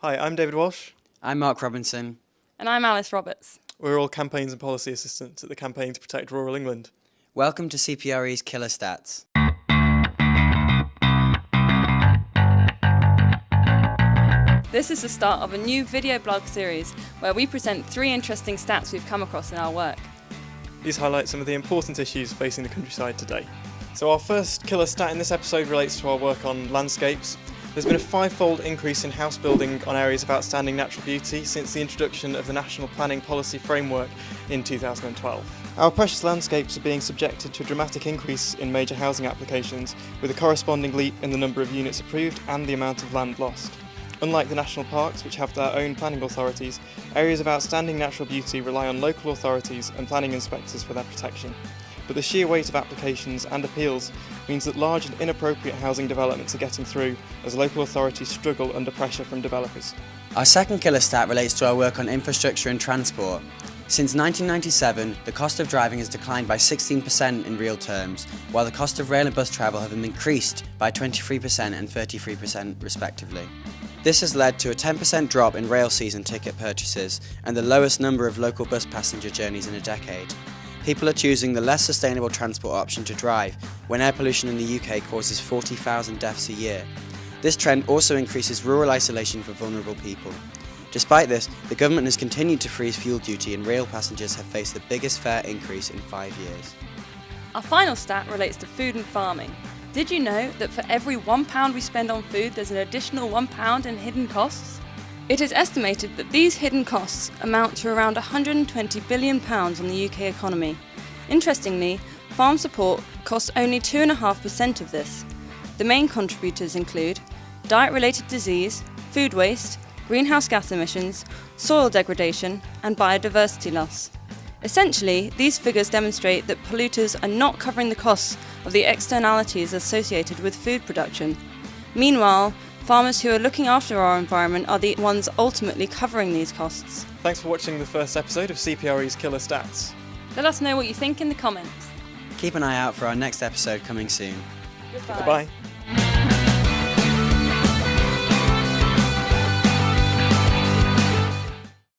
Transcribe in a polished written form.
Hi, I'm David Walsh. I'm Mark Robinson. And I'm Alice Roberts. We're all campaigns and policy assistants at the Campaign to Protect Rural England. Welcome to CPRE's Killer Stats. This is the start of a new video blog series where we present 3 interesting stats we've come across in our work. These highlight some of the important issues facing the countryside today. So our first killer stat in this episode relates to our work on landscapes. There's been a 5-fold increase in house building on areas of outstanding natural beauty since the introduction of the National Planning Policy Framework in 2012. Our precious landscapes are being subjected to a dramatic increase in major housing applications, with a corresponding leap in the number of units approved and the amount of land lost. Unlike the national parks, which have their own planning authorities, areas of outstanding natural beauty rely on local authorities and planning inspectors for their protection. But the sheer weight of applications and appeals means that large and inappropriate housing developments are getting through as local authorities struggle under pressure from developers. Our second killer stat relates to our work on infrastructure and transport. Since 1997, the cost of driving has declined by 16% in real terms, while the cost of rail and bus travel have increased by 23% and 33% respectively. This has led to a 10% drop in rail season ticket purchases and the lowest number of local bus passenger journeys in a decade. People are choosing the less sustainable transport option to drive, when air pollution in the UK causes 40,000 deaths a year. This trend also increases rural isolation for vulnerable people. Despite this, the government has continued to freeze fuel duty and rail passengers have faced the biggest fare increase in 5 years. Our final stat relates to food and farming. Did you know that for every £1 we spend on food, there's an additional £1 in hidden costs? It is estimated that these hidden costs amount to around £120 billion on the UK economy. Interestingly, farm support costs only 2.5% of this. The main contributors include diet-related disease, food waste, greenhouse gas emissions, soil degradation, and biodiversity loss. Essentially, these figures demonstrate that polluters are not covering the costs of the externalities associated with food production. Meanwhile, farmers who are looking after our environment are the ones ultimately covering these costs. Thanks for watching the first episode of CPRE's Killer Stats. Let us know what you think in the comments. Keep an eye out for our next episode coming soon. Goodbye. Goodbye.